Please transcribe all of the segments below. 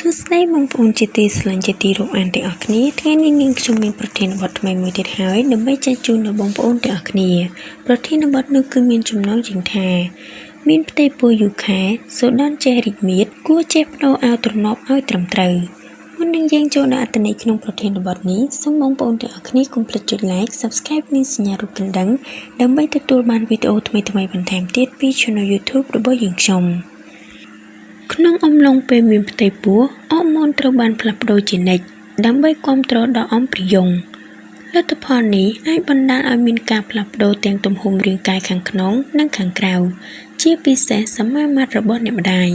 សួស្តីបងប្អូនជាទីស្រឡាញ់ជាទីរាប់អានទាំងអស់គ្នាថ្ងៃនេះនាងខ្ញុំមានប្រធានបទថ្មីមួយទៀតហើយដើម្បីចែកជូនដល់បងប្អូនទាំងអស់គ្នាប្រធានបទនោះគឺមានចំណងជើងថាមានផ្ទៃពោះយូខែសូដនចេះរីកមៀតគួរចេះបដូរឲ្យទ្រនាប់ឲ្យត្រឹមត្រូវមុននឹងយើងចូលដល់អត្ថន័យក្នុងប្រធានបទនេះសូមបងប្អូនទាំងអស់គ្នាកុំភ្លេចចុច like subscribe និងសញ្ញារូបកណ្ដឹងដើម្បីទទួលបានវីដេអូថ្មីៗបន្ថែមទៀតពី Channel YouTube របស់យើងខ្ញុំក្នុងអំឡុងពេលមានផ្ទៃពោះអរម៉ូនត្រូវបានផ្លាស់ប្ដូរជានិច្ចដើម្បីគាំទ្រដល់អំព្រិយលទ្ធផលនេះអាចបណ្ដាលឲ្យមានការផ្លាស់ប្ដូរទាំងទំហំរាងកាយខាងក្នុងនិងខាងក្រៅជាពិសេសសមាមាត្ររបស់អ្នកម្ដាយ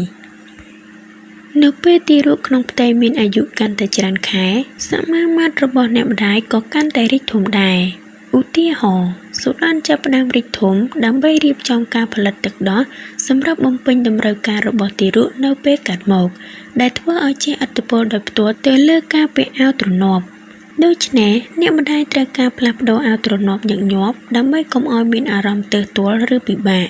នៅពេលទារកក្នុងផ្ទៃមានអាយុកាន់តែច្រើនខែសមាមាត្ររបស់អ្នកម្ដាយក៏កាន់តែរីកធំដែរឧទាហរណ៍សូដានចាប់ផ្ដើមរីកធំដើម្បីរៀបចំការផលិតទឹកដោះសម្រាប់បំពេញតម្រូវការរបស់ទារកនៅពេលកាត់មកដែលធ្វើឲ្យជះឥទ្ធិពលដោយផ្ទាល់ទៅលើការពាក់អាវទ្រនាប់ដូច្នេះអ្នកម្ដាយត្រូវការផ្លាស់ប្ដូរអាវទ្រនាប់ញឹកញាប់ដើម្បីកុំឲ្យមានអារម្មណ៍ទើសទាល់ឬពិបាក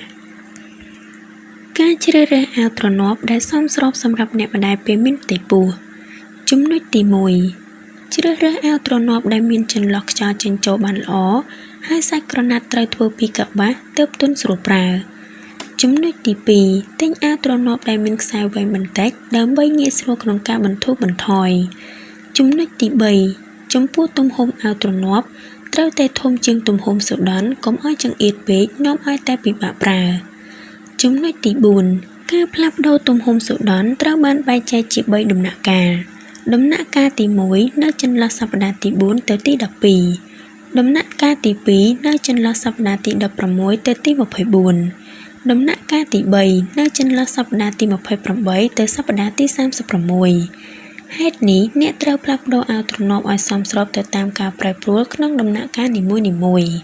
ការជ្រើសរើសអាវទ្រនាប់ដែលសមស្របសម្រាប់អ្នកម្ដាយពេលមានផ្ទៃពោះចំណុចទី1ជ្រើសរើសអាវទ្រនាប់ដែលមានចន្លោះខ្យល់ចេញចូលបានល្អហើយសាច់ក្រណាត់ត្រូវធ្វើពីកប្បាសទើបទន់ស្រួលប្រើចំណុចទី2ទិញអាវទ្រនាប់ដែលមានខ្សែវែងបន្តិចដើម្បីងាយស្រួលក្នុងការបន្ធូរបន្ថយចំណុចទី3ចំពោះទំហំអាវទ្រនាប់ត្រូវតែធំជាងទំហំសូដនកុំឲ្យចង្អៀតពេកនាំឲ្យតែពិបាកប្រើចំណុចទី4ការផ្លាស់ប្ដូរទំហំសូដនត្រូវបានបែងចែកជា3ដំណាក់កាលដំណាក់កាលទី1នៅចន្លោះសប្តាហ៍ទី4ទៅទី12ដំណាក់កាលទី2នៅចន្លោះសប្តាហ៍ទី16ទៅទី24ដំណាក់កាលទី3នៅចន្លោះសប្តាហ៍ទី28ទៅសប្តាហ៍ទី36ហេតុនេះអ្នកត្រូវផ្លាស់ប្ដូរអាវទ្រនាប់ឲ្យសមស្របទៅតាមការប្រែប្រួលក្នុងដំណាក់កាលនីមួយៗ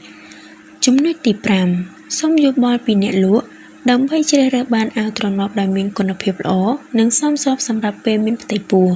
ចំណុចទី5សូមយោបល់ពីអ្នកលក់ដើម្បីជ្រើសរើសបានអាវទ្រនាប់ដែលមានគុណភាពល្អនិងសមស្របសម្រាប់ពេលមានផ្ទៃពោះ